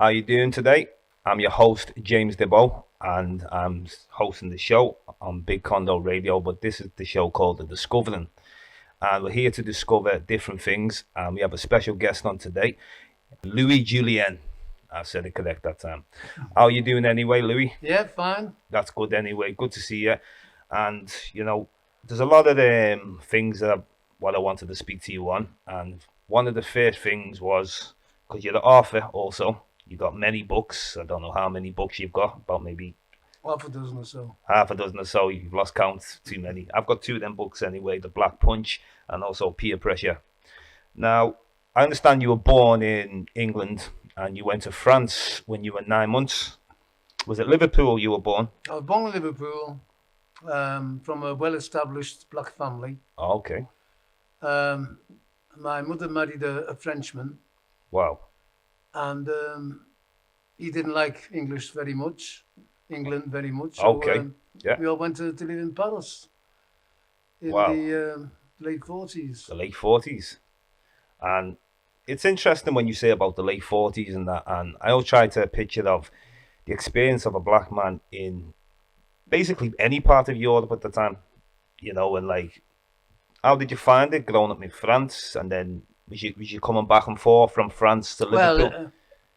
How you doing today? I'm your host, Jame Diboe, and I'm hosting the show on Big Condo Radio, but this is the show called The Discovering. And we're here to discover different things, and we have a special guest on today, Louis Julienne. I said it correct that time. How you doing anyway, Louis? Yeah, fine. That's good anyway. Good to see you. And, there's a lot of things what I wanted to speak to you on. And one of the first things was, because you're the author also, you got many books. I don't know how many books you've got, about maybe Half a dozen or so. half a dozen or so. You've lost count, too many. I've got two of them books anyway, The Black Punch and also Peer Pressure. Now, I understand you were born in England and you went to France when you were 9 months. Was it Liverpool you were born? I was born in Liverpool from a well-established black family. Oh, okay. Um, my mother married a Frenchman, Wow. and he didn't like England very much. So Okay. Yeah. we all went to live in Paris in Wow. the late 40s. The late 40s. And it's interesting when you say about the late 40s and that. And I always try to picture of the experience of a black man in basically any part of Europe at the time, and like, how did you find it growing up in France? And then was you coming back and forth from France to Well, Liverpool?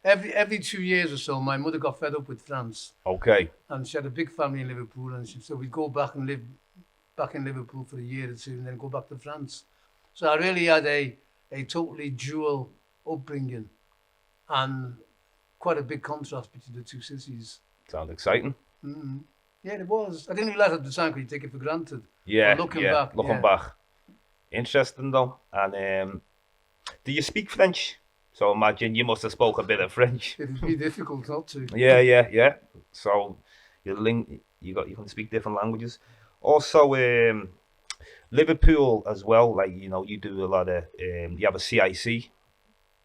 every 2 years or so, my mother got fed up with France, Okay. and she had a big family in Liverpool, and so we'd go back and live back in Liverpool for a year or two, and then go back to France. So I really had a totally dual upbringing, and quite a big contrast between the two cities. Sounds exciting. Mm. Yeah, it was. I didn't realize at the time because you take it for granted. Yeah. But looking Yeah. back, Looking yeah. back. Interesting though. And do you speak French? So imagine you must have spoke a bit of French. It'd be difficult not to. Yeah. So you can speak different languages. Also, Liverpool as well. Like you do a lot of you have a CIC,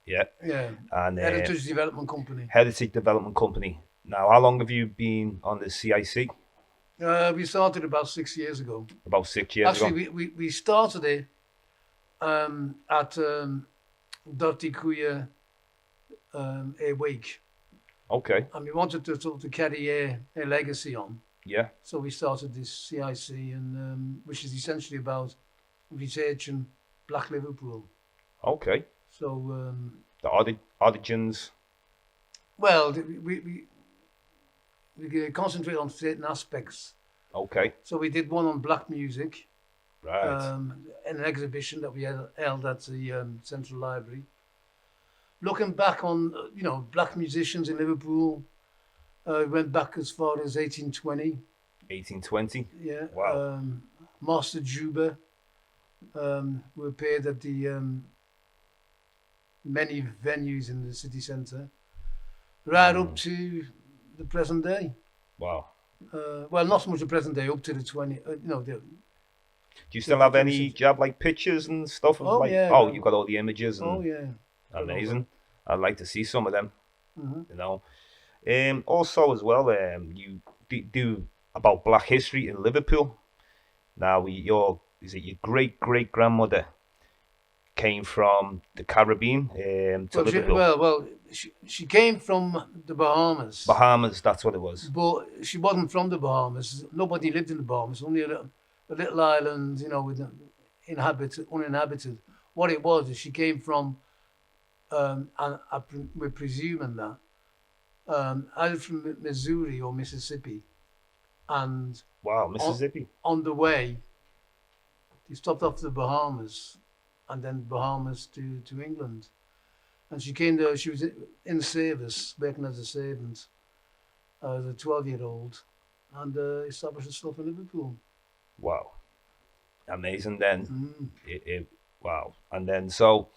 yeah, Yeah, and Heritage Development Company. Heritage Development Company. Now, how long have you been on the CIC? We started about 6 years ago. About 6 years ago. Actually, we started it at Dirty Korea a week, Okay. and we wanted to sort of carry a legacy on. Yeah. So we started this CIC, and which is essentially about researching Black Liverpool. Okay. So, The origins. well, we concentrate on certain aspects. Okay. So we did one on black music, Right. in an exhibition that we held at the Central Library. Looking back on, black musicians in Liverpool, went back as far as 1820. 1820. Yeah. Wow. Master Juba were appeared at the many venues in the city centre, right up to the present day. Wow. Well, not so much the present day, up to the 20. Do you still have any? Do you have like pictures and stuff? Of, Oh, like, yeah. Oh, you've got all the images and Oh yeah. amazing. I'd like to see some of them. Hmm. Also as well, you do about Black history in Liverpool. Now, is it your great grandmother came from the Caribbean to Well, Liverpool? she came from the Bahamas, Bahamas, that's what it was. but she wasn't from the Bahamas. Nobody lived in the Bahamas. Only a little island, with uninhabited. What it was is she came from, we're presuming that, either from Missouri or Mississippi, and Wow, Mississippi. on the way, they stopped off the Bahamas, and then Bahamas to England. And she came there, she was in service, working as a servant, as a 12-year-old, and established herself in Liverpool. Wow, amazing. Then Mm. wow, and then so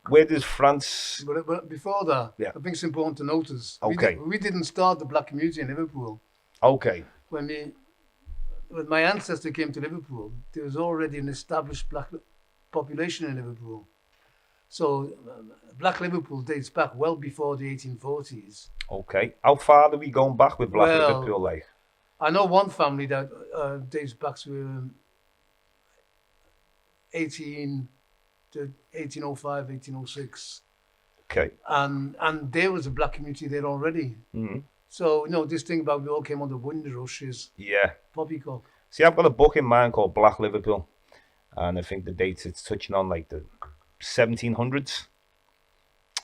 where does France? But before that, Yeah. I think it's important to notice, Okay. we didn't start the black community in Liverpool. Okay, When my ancestor came to Liverpool, there was already an established black population in Liverpool. So Black Liverpool dates back well before the 1840s. okay. How far are we going back with Black Well, Liverpool? Like, I know one family that dates back to 18 to 1805, 1806. Okay. and there was a black community there already. Hmm. So this thing about we all came on the Windrush is Yeah. poppycock. See, I've got a book in mind called Black Liverpool, and I think the dates it's touching on like the 1700s,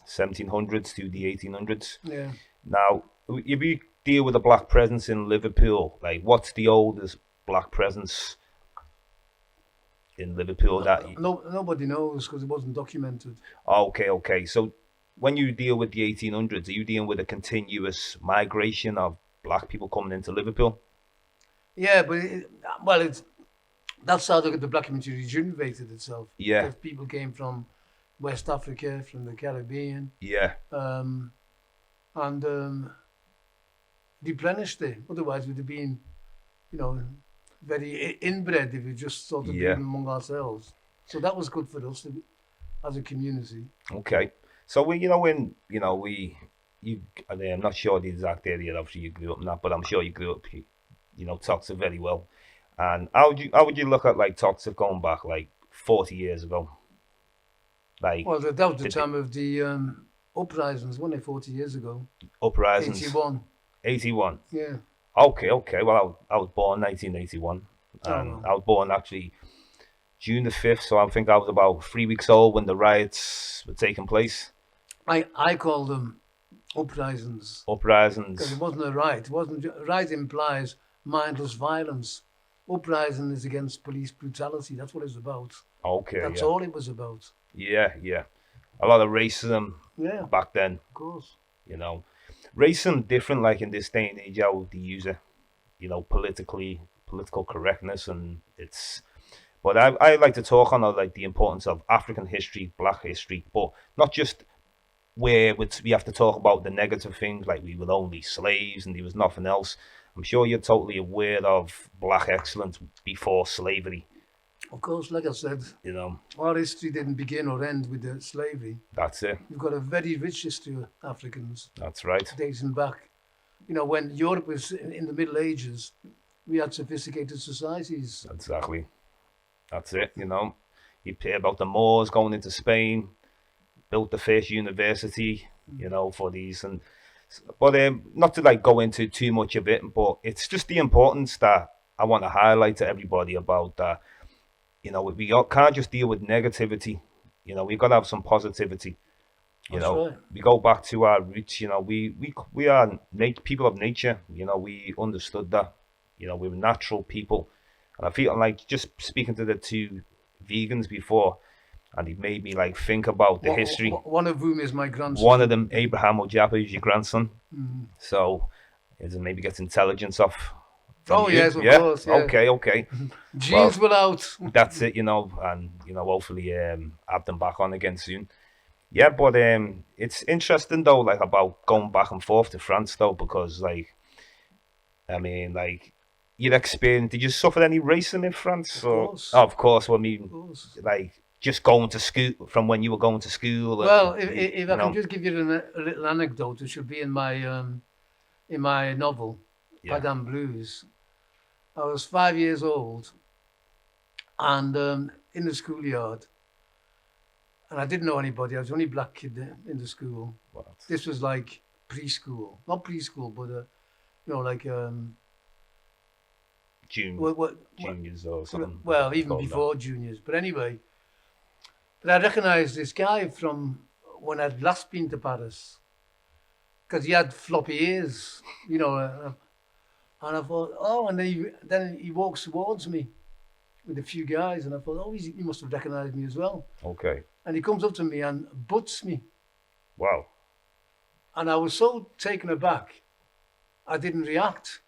1700s to the 1800s. Yeah. Now, if you deal with a black presence in Liverpool, like what's the oldest black presence in Liverpool that you... No, nobody knows because it wasn't documented. Okay, okay. So when you deal with the 1800s, are you dealing with a continuous migration of black people coming into Liverpool? Yeah, but it's that's how the black community rejuvenated itself. Yeah, Because people came from West Africa, from the Caribbean, yeah, um, and replenished it. Otherwise, we'd have been, you know, very inbred if we just sort of yeah. living among ourselves. So that was good for us as a community. Okay. So we, when I'm not sure the exact area obviously you grew up in that, but I'm sure you grew up, Toxic very well. And how would you look at like Toxic going back like 40 years ago? Like Well, that was the did time of the uprisings, wasn't it, 40 years ago? uprisings 81. 81. Yeah. Okay, okay. Well, I was born 1981, Oh, and well. I was born actually June the 5th. So I think I was about 3 weeks old when the riots were taking place. I call them uprisings because Uprisings. it wasn't a riot. It wasn't. Riot implies mindless violence. Uprising is against police brutality. That's what it's about. Okay, That's yeah, all it was about. yeah, yeah. A lot of racism Yeah, back then. of course. You know, racism different like in this day and age how they use it. Political correctness, and it's. But I like to talk on like the importance of African history, Black history, but not just where we have to talk about the negative things like we were only slaves and there was nothing else. I'm sure you're totally aware of Black excellence before slavery. Of course, like I said, You know, our history didn't begin or end with the slavery. that's it. We've got a very rich history of Africans That's right. dating back. When Europe was in the Middle Ages, we had sophisticated societies. Exactly. That's it. You hear about the Moors going into Spain, built the first university. For these and. But not to like go into too much of it, but it's just the importance that I want to highlight to everybody about that. Can't just deal with negativity. We've got to have some positivity. That's right. We go back to our roots. We are people of nature. We understood that. We were natural people, and I feel like just speaking to the two vegans before, and he made me like think about the history. One of whom is my grandson. One of them, Abraham Ojaba, is your grandson. Mhm. So it maybe gets intelligence off. Oh, you. yes, of course. Yeah. Okay, okay. Genes will out. That's it, and hopefully have them back on again soon. Yeah, but it's interesting though, like about going back and forth to France though, because like, I mean, like, your experience. Did you suffer any racism in France? Of course. Oh, of course. Well, I Of mean, course. like just going to school from when you were going to school. Well, if I can just give you a little anecdote, it should be in my novel, Yeah. Padam Blues. I was 5 years old, and in the schoolyard, and I didn't know anybody. I was the only black kid in the school. What? This was like preschool, not preschool, but like Juniors or something. well, even Called that. before juniors. But anyway, but I recognised this guy from when I'd last been to Paris, because he had floppy ears, and I thought, oh, and then he walks towards me with a few guys, and I thought, oh, he must have recognised me as well. Okay. And he comes up to me and butts me, Wow. and I was so taken aback, I didn't react,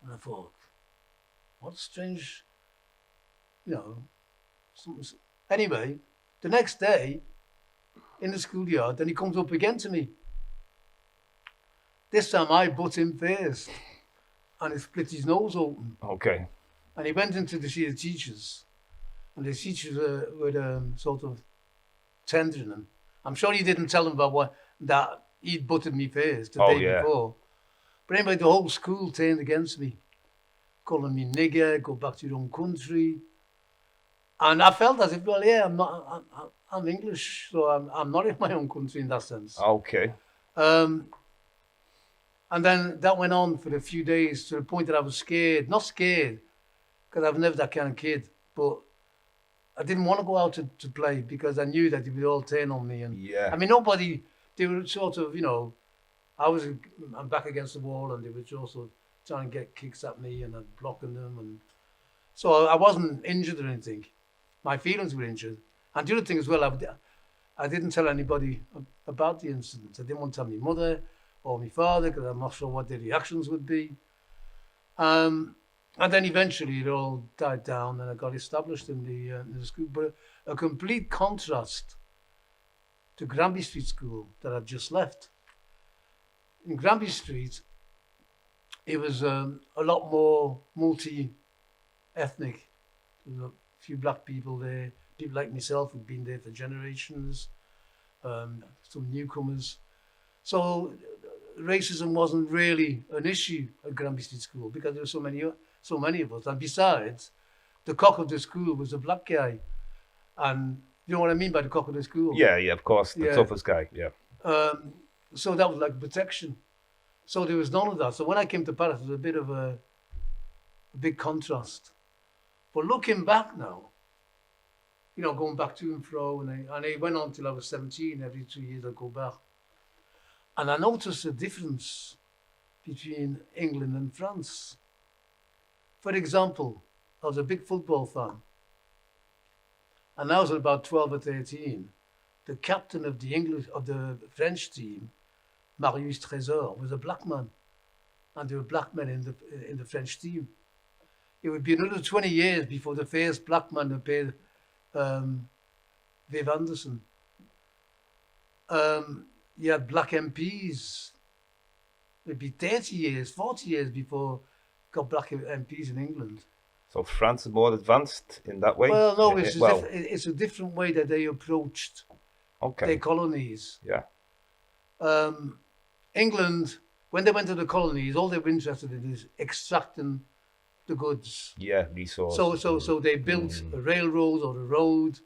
and I thought, what strange, something. Anyway, the next day in the schoolyard, then he comes up again to me. This time I butt him first, and he split his nose open. Okay. And he went into to see the teachers, and the teachers were sort of tendering him. I'm sure he didn't tell them about that he'd butted me first the day before. But anyway, the whole school turned against me, calling me nigger, go back to your own country. And I felt as if, well, yeah, I'm English, so I'm not in my own country in that sense. Okay. Um, and then that went on for a few days to the point that I was scared. Not scared, because I was never that kind of kid, but I didn't want to go out to play because I knew that they would all turn on me. And Yeah. I mean, nobody, they were sort of, I'm back against the wall and they were also trying to get kicks at me and I'm blocking them. And so I wasn't injured or anything. My feelings were injured. And the other thing as well, I didn't tell anybody about the incident. I didn't want to tell my mother or my father because I'm not sure what their reactions would be. And then eventually it all died down and I got established in the school. But a complete contrast to Granby Street School that I'd just left. In Granby Street, it was a lot more multi-ethnic. There were a few black people there, people like myself who'd been there for generations, some newcomers. So racism wasn't really an issue at Granby Street School because there were so many of us. And besides, the cock of the school was a black guy. And you know what I mean by the cock of the school? Yeah, of course. The toughest guy, yeah. So that was like protection. So there was none of that. So when I came to Paris, it was a bit of a big contrast. But looking back now, going back to and fro, and I went on till I was 17. Every 2 years I'd go back. And I noticed a difference between England and France. For example, I was a big football fan. And I was about 12 or 13. The captain of the French team, Marius Trésor, was a black man. And there were black men in the French team. It would be another 20 years before the first black man appeared, Viv Anderson. You had black MPs. It'd be 30 years, 40 years before got black MPs in England. So France is more advanced in that way? Well, no, it's a different way that they approached their colonies. Yeah. England, when they went to the colonies, all they were interested in is extracting the goods. Yeah, resources. So they built a railroad or a road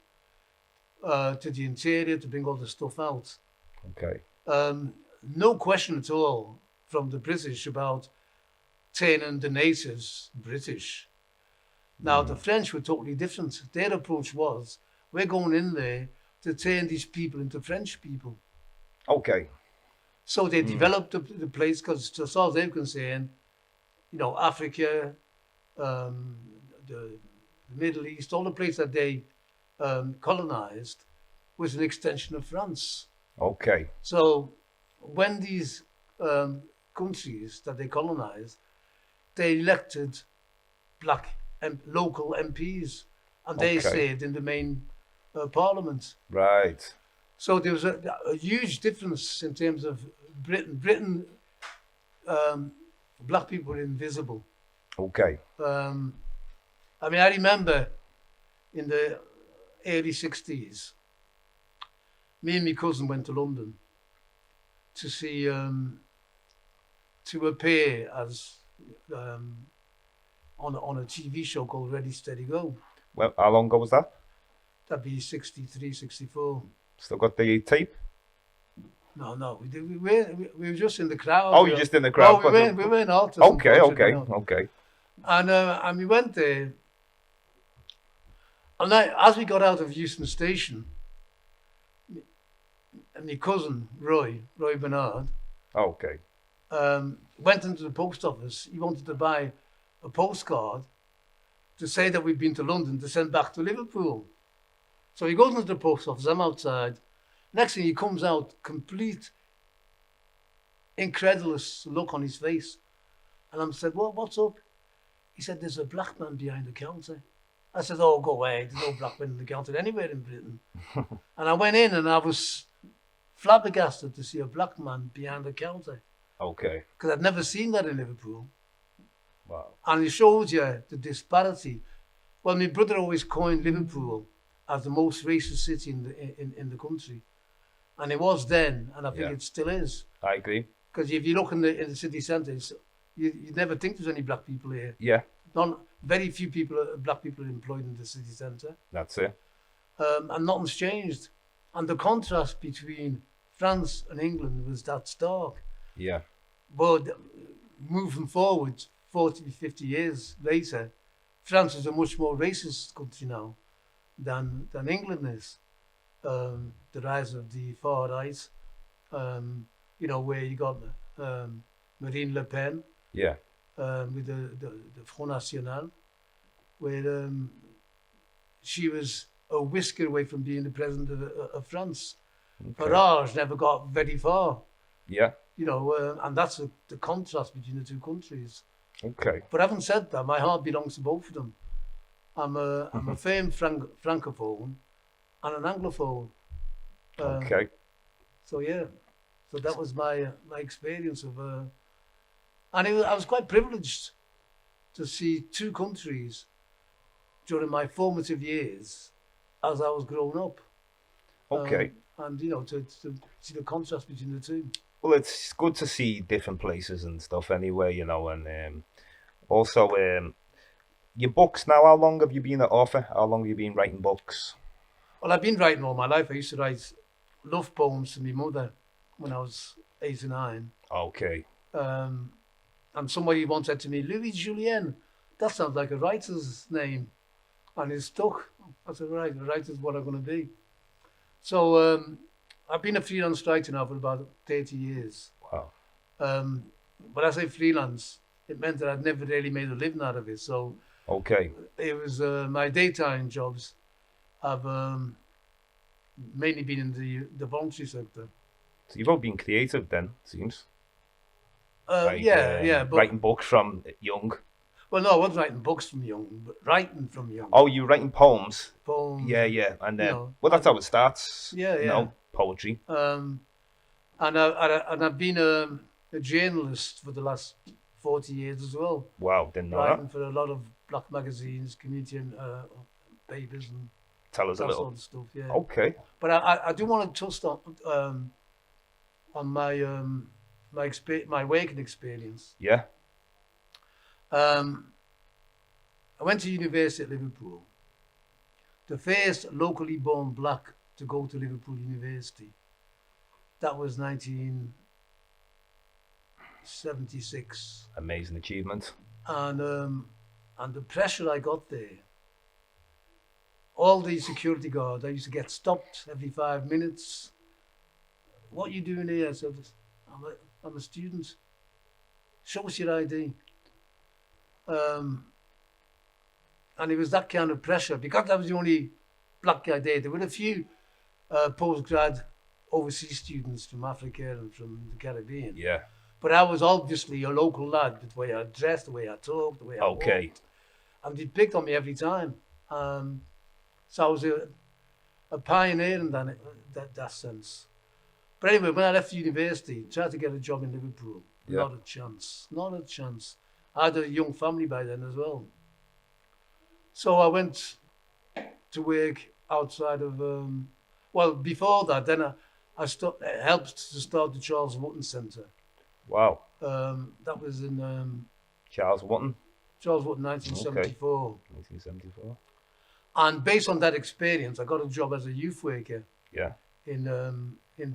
to the interior to bring all the stuff out. Okay. No question at all from the British about turning the natives British. Now, the French were totally different. Their approach was, we're going in there to turn these people into French people. Okay. So they developed the place, because as far as they were concerned, Africa, the Middle East, all the places that they colonized was an extension of France. Okay. So when these countries that they colonized, they elected black local MPs, and they served in the main parliament. Right. So there was a huge difference in terms of Britain. Britain, black people were invisible. Okay. I remember in the early 60s, me and my cousin went to London to see, to appear as on a TV show called Ready, Steady, Go. Well, how long ago was that? That'd be 63, 64. Still got the tape? No, we were just in the crowd. Oh, you're just in the crowd? No, we weren't artists. Okay. And we went there. And as we got out of Euston Station, and my cousin, Roy Bernard, went into the post office. He wanted to buy a postcard to say that we'd been to London to send back to Liverpool. So he goes into the post office, I'm outside. Next thing he comes out, complete incredulous look on his face. And I said, well, what's up? He said, there's a black man behind the counter. I said, oh, go away. There's no black man in the counter anywhere in Britain. And I went in and I was flabbergasted to see a black man behind the counter. Okay. Because I'd never seen that in Liverpool. Wow. And it shows you the disparity. Well, my brother always coined Liverpool as the most racist city in the country. And it was then, and I think it still is. I agree. Because if you look in the city centre, you'd never think there's any black people here. Yeah. Very few black people are employed in the city centre. That's it. And nothing's changed. And the contrast between France and England was that stark. Yeah. But moving forward, 40, 50 years later, France is a much more racist country now than England is. The rise of the far right, where you got Marine Le Pen Yeah. with the Front National, where she was a whisker away from being the president of France. Okay. Farage never got very far, Yeah. and that's the contrast between the two countries. Okay. But having said that, my heart belongs to both of them. I'm a famed francophone and an anglophone. Okay. So yeah, so that was my experience of, and I was quite privileged to see two countries during my formative years as I was growing up. Okay. And to see the contrast between the two. Well, it's good to see different places and stuff anyway, and also your books now. How long have you been an author? How long have you been writing books? Well, I've been writing all my life. I used to write love poems to my mother when I was 8 or 9. Okay. And somebody once said to me, Louis Julienne, that sounds like a writer's name. And it stuck. I said, right, a writer's what I'm going to be. So I've been a freelance writer now for about 30 years. Wow. But I say freelance, it meant that I'd never really made a living out of it. So Okay. it was my daytime jobs. I've mainly been in the voluntary sector. So you've all been creative then, seems. Yeah, but writing books from young. well, no, I wasn't writing books from young, but writing from young. Oh, you're writing poems. Poems. Yeah, and know, well, that's how it starts. Yeah. Poetry. And I've been a journalist for the last 40 years as well. Wow, didn't know Writing that. for a lot of black magazines, community and papers and Tell us a that little. sort of stuff. Yeah. Okay. But I do want to touch on my working experience. Yeah. I went to university at Liverpool. The first locally born black to go to Liverpool University. That was 1976. Amazing achievement. And the pressure I got there. All the security guards, I used to get stopped every 5 minutes. What are you doing here? I said, I'm a student. Show us your ID. And it was that kind of pressure. Because I was the only black guy there, there were a few postgrad overseas students from Africa and from the Caribbean. Yeah. But I was obviously a local lad, the way I dressed, the way I talked, the way I walked. And they picked on me every time. So I was a pioneer in that sense. But anyway, when I left university, tried to get a job in Liverpool. Yeah. Not a chance. I had a young family by then as well. So I went to work outside of, before that, then I helped to start the Charles Wotton Centre. Wow. That was in Charles Wotton. Charles Wotton, 1974. 1974. And based on that experience, I got a job as a youth worker. Yeah. In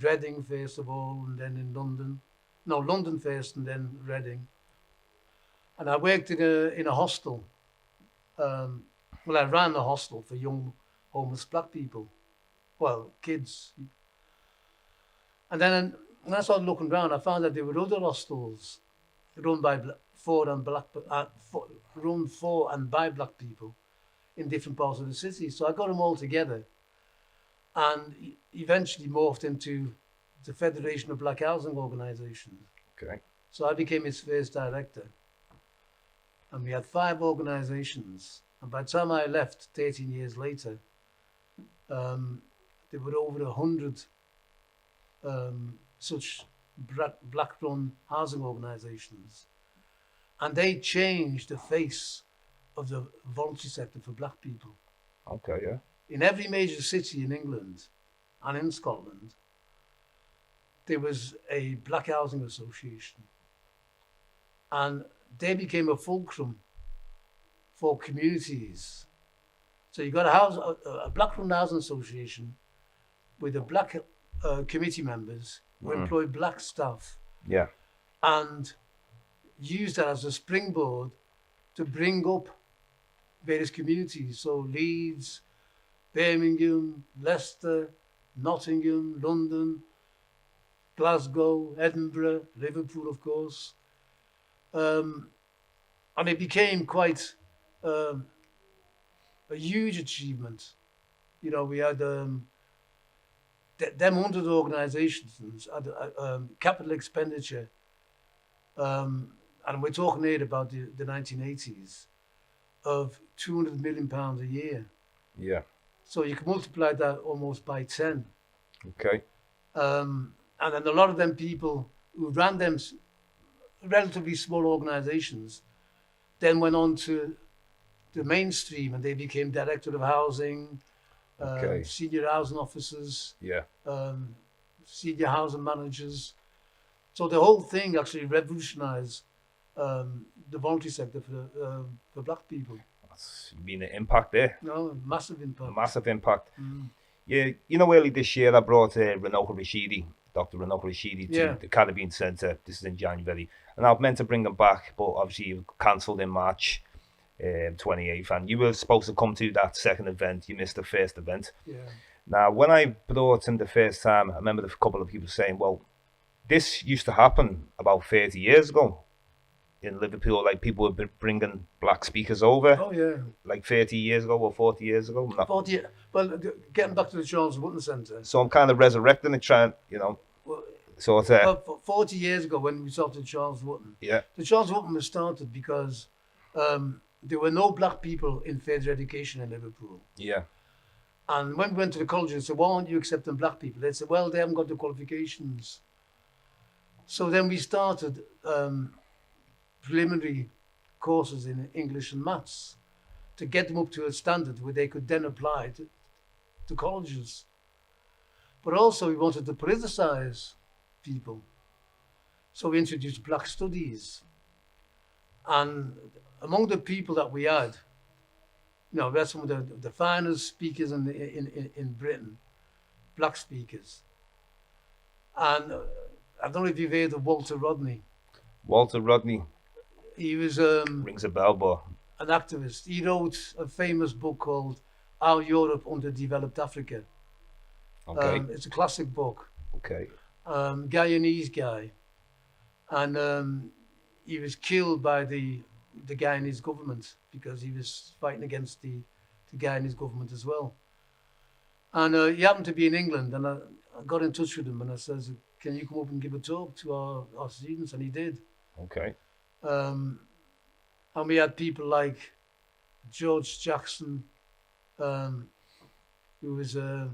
Reading first of all, and then in London. No, London first, and then Reading. And I worked in a hostel. I ran a hostel for young homeless black people. Well, kids. And then when I started looking around, I found that there were other hostels run for and by black people in different parts of the city. So I got them all together and eventually morphed into the Federation of Black Housing Organisations. Okay. So I became its first director. And we had 5 organisations. And by the time I left 13 years later, there were over 100 such black-run housing organisations. And they changed the face of the voluntary sector for black people. Okay, yeah. In every major city in England and in Scotland, there was a black housing association. And they became a fulcrum for communities. So you got a black-run housing association with the black committee members who employ black staff Yeah. and use that as a springboard to bring up various communities. So Leeds, Birmingham, Leicester, Nottingham, London, Glasgow, Edinburgh, Liverpool, of course. And it became quite um, a huge achievement. You know, we had them 100 organisations had capital expenditure, and we're talking here about the 1980s, of £200 million a year. Yeah. So you can multiply that almost by 10. Okay. And then a lot of them people who ran them relatively small organisations then went on to the mainstream and they became director of housing, Okay. senior housing officers, Yeah. senior housing managers. So the whole thing actually revolutionised the voluntary sector for black people. That's been an impact there. No, massive impact. Massive impact. Yeah, you know, early this year I brought Dr. Ranoka Rashidi to the Caribbean Centre. This is in January. And I was meant to bring him back, but obviously you cancelled in March 28th. And you were supposed to come to that second event. You missed the first event. Yeah. Now, when I brought him the first time, I remember a couple of people saying, well, this used to happen about 30 years ago in Liverpool. Like, people were bringing black speakers over. Oh, yeah. Like 30 years ago or 40 years ago. 40, well, getting back to the Charles Wotton Centre. So I'm kind of resurrecting it, trying, you know. Well, sort of 40 years ago when we started Charles Wotton. Yeah. The Charles Wotton was started because there were no black people in further education in Liverpool. Yeah. And when we went to the colleges and said, why aren't you accepting black people? They said, well, they haven't got the qualifications. So then we started preliminary courses in English and maths to get them up to a standard where they could then apply to colleges. But also we wanted to politicise people. So we introduced black studies. And among the people that we had, you know, we had some of the finest speakers in Britain, black speakers. And I don't know if you've heard of Walter Rodney. Walter Rodney. He was rings a bell, but an activist. He wrote a famous book called How Europe Underdeveloped Africa. okay. It's a classic book. Okay. Guyanese guy. And he was killed by the Guyanese government because he was fighting against the Guyanese government as well. And he happened to be in England, and I got in touch with him and I says, can you come up and give a talk to our students? And he did. Okay. And we had people like George Jackson, who was a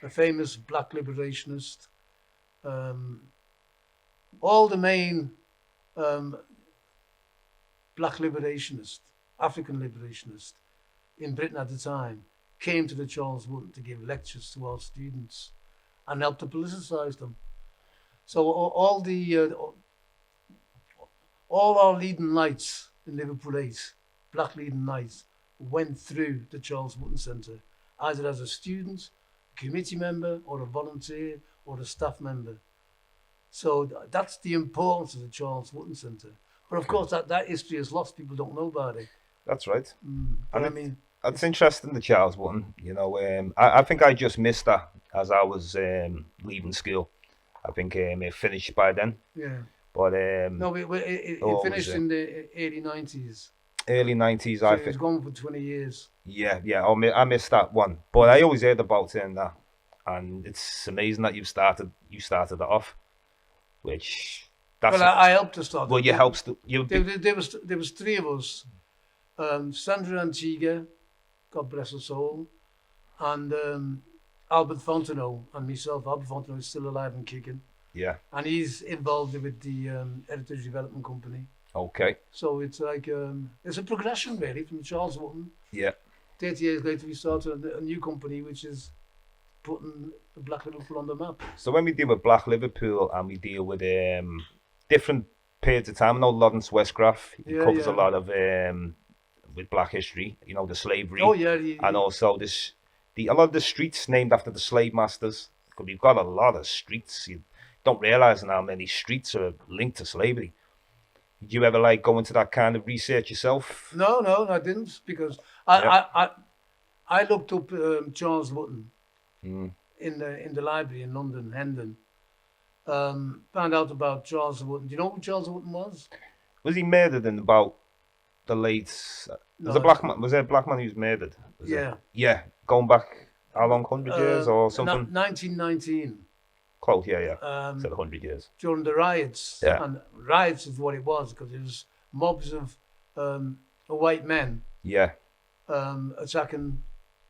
famous black liberationist. All the main black liberationists, African liberationists in Britain at the time came to the Charles Wotton to give lectures to our students and help to politicise them. So all our leading lights in Liverpool 8, black leading lights, went through the Charles Wotton Centre, either as a student, a committee member, or a volunteer, or a staff member. So that's the importance of the Charles Wotton Centre. But of course, that history is lost. People don't know about it. That's right. But I mean, it's interesting, the Charles Wotton. You know, I think I just missed that as I was leaving school. I think it finished by then. Yeah. But no, it finished in the early 90s. Early 90s, So I it was think. gone for 20 years. Yeah. I missed that one. But I always heard about it and that. And it's amazing that you started it off, which that's. Well, I helped to start. Well, it. you helped. There was three of us. Sandra Antigua, God bless her soul, and Albert Fontenot and myself. Albert Fontenot is still alive and kicking. Yeah. And he's involved with the Heritage Development Company. Okay. So it's like it's a progression really from Charles Wotton. Yeah. 30 years later, we started a new company which is putting the Black Liverpool on the map. So when we deal with Black Liverpool and we deal with different periods of time, I know Lawrence Westcraft, he covers a lot of with Black history. You know, the slavery, Oh yeah, and also a lot of the streets named after the slave masters. Because we've got a lot of streets. You don't realize how many streets are linked to slavery. Did you ever like go into that kind of research yourself? no, I didn't because Yeah. I looked up Charles Wotton Mm. in the library in London, Hendon. Found out about Charles Wotton. Do you know who Charles Wotton was? Was he murdered in about the late? Was a No, black man? Was there a black man who was murdered? Was it? yeah, Yeah, going back how long? 100 years or something? 1919. Close. Yeah, yeah. Um, Said 100 years. During the riots, Yeah. and riots is what it was because it was mobs of white men Yeah, attacking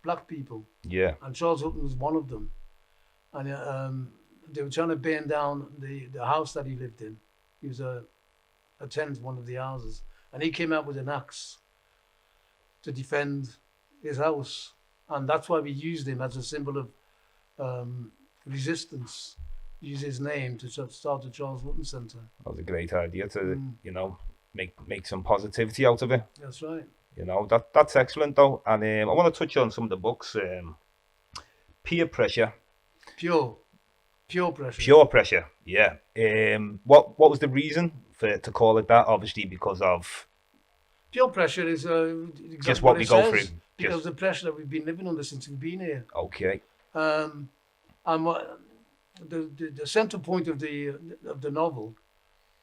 black people, yeah, and Charles Hutton was one of them. And they were trying to burn down the house that he lived in. He was a tenant in one of the houses, and he came out with an axe to defend his house, and that's why we used him as a symbol of resistance. Use his name to start the Charles Hutton Centre. that was a great idea to make some positivity out of it. That's right. That's excellent though, and I want to touch on some of the books. Peer pressure, Pure pressure. pure pressure. Yeah. What was the reason to call it that? Obviously, because of Pure pressure is exactly just what we it go says, through. because Just of the pressure that we've been living under since we've been here. okay. And the center point of the novel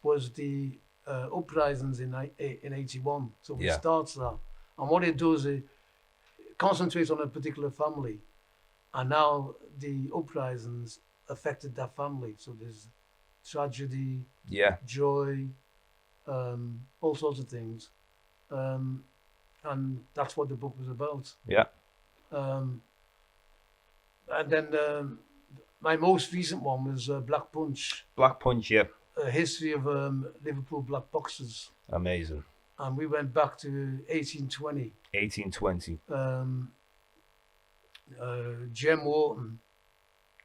was the uprisings in '81. So it Yeah. starts there, and what it does is concentrates on a particular family, and now the uprisings affected that family. So there's tragedy, Yeah, joy, all sorts of things, and that's what the book was about. yeah. And then my most recent one was Black Punch, Black Punch. Yeah, a history of Liverpool black boxers, amazing. and we went back to 1820. 1820. Jem Wharton.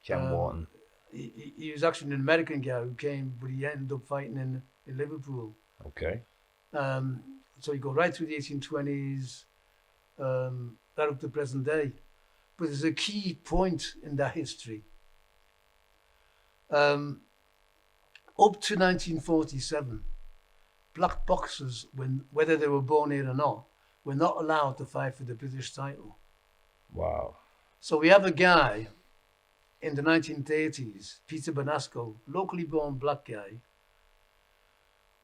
Jam Um, Wharton. He was actually an American guy who came, but he ended up fighting in Liverpool. Okay. So you go right through the 1820s, right up to present day. But there's a key point in that history. Up to 1947, black boxers, whether they were born here or not, were not allowed to fight for the British title. Wow. So we have a guy in the 1930s, Peter Bonasco, locally born black guy,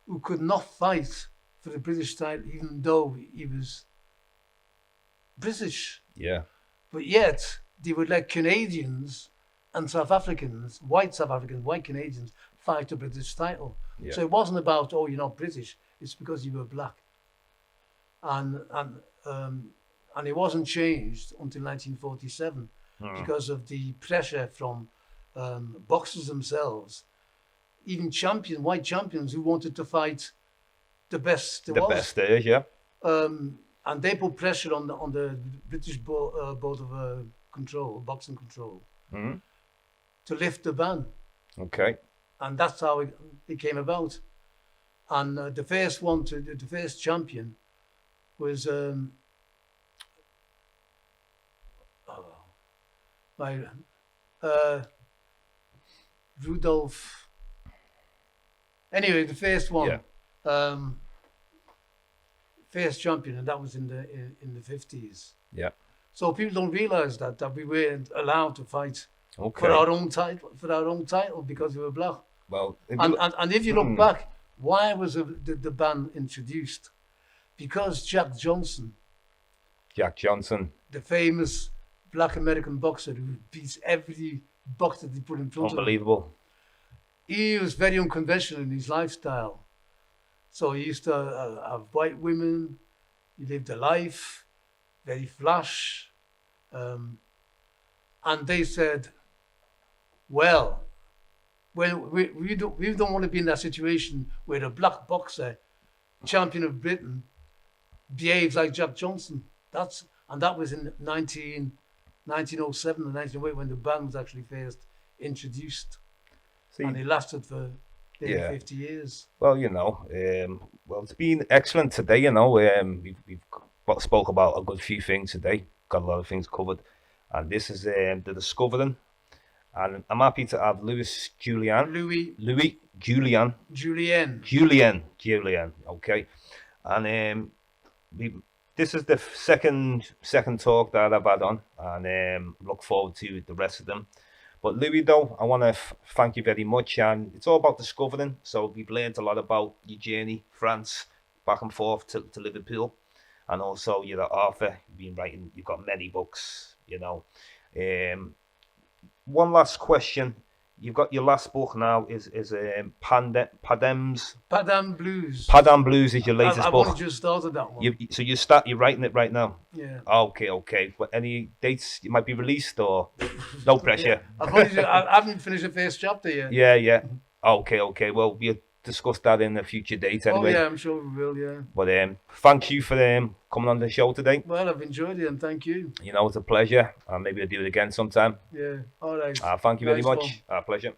who could not fight for the British title even though he was British. Yeah. But yet they would let Canadians and South Africans, white Canadians, fight the British title. Yeah. So it wasn't about, oh, you're not British, it's because you were black. And it wasn't changed until 1947 because of the pressure from boxers themselves, even white champions who wanted to fight the best there The was. best there is, yeah. And they put pressure on the British Board of Boxing Control, Mhm. to lift the ban, Okay. and that's how it came about. And the first champion was Rudolph. Anyway, the first one, first champion, and that was in the 50s. Yeah. So people don't realise that we weren't allowed to fight Okay. for our own title because we were black. Well, And if you look back, why was the ban introduced? Because Jack Johnson, Jack Johnson, the famous black American boxer who beats every boxer they put in front of him, unbelievable. he was very unconventional in his lifestyle. So he used to have white women. He lived a life, very flash. And they said, well, we don't want to be in that situation where a black boxer, champion of Britain, behaves like Jack Johnson. That was in 1907 and 1908 when the ban was actually first introduced. See, And it lasted for nearly Yeah. 50 years. well, it's been excellent today. We've spoke about a good few things today. Got a lot of things covered, and this is the discovering. And I'm happy to have Louis Julienne. Louis Julienne. Julienne. Okay, and this is the second talk that I've had on, and look forward to the rest of them. But Louis, though, I want to thank you very much, and it's all about discovering. So we've learned a lot about your journey, France, back and forth to Liverpool, and also you're an author. You've been writing. You've got many books. One last question. You've got your last book now is Padam Blues. Padam Blues is your latest book. I've only just started that one. You're writing it right now. Yeah. Okay. But any dates you might be released or no pressure? Yeah. I haven't finished the first chapter yet. Yeah. Okay. Well, we'll discuss that in a future date anyway. Oh yeah, I'm sure we will. Yeah. But thank you for coming on the show today. Well, I've enjoyed it, and thank you. It's a pleasure. Maybe I'll do it again sometime. Yeah. All right. Thank you very Nice much. one. Pleasure.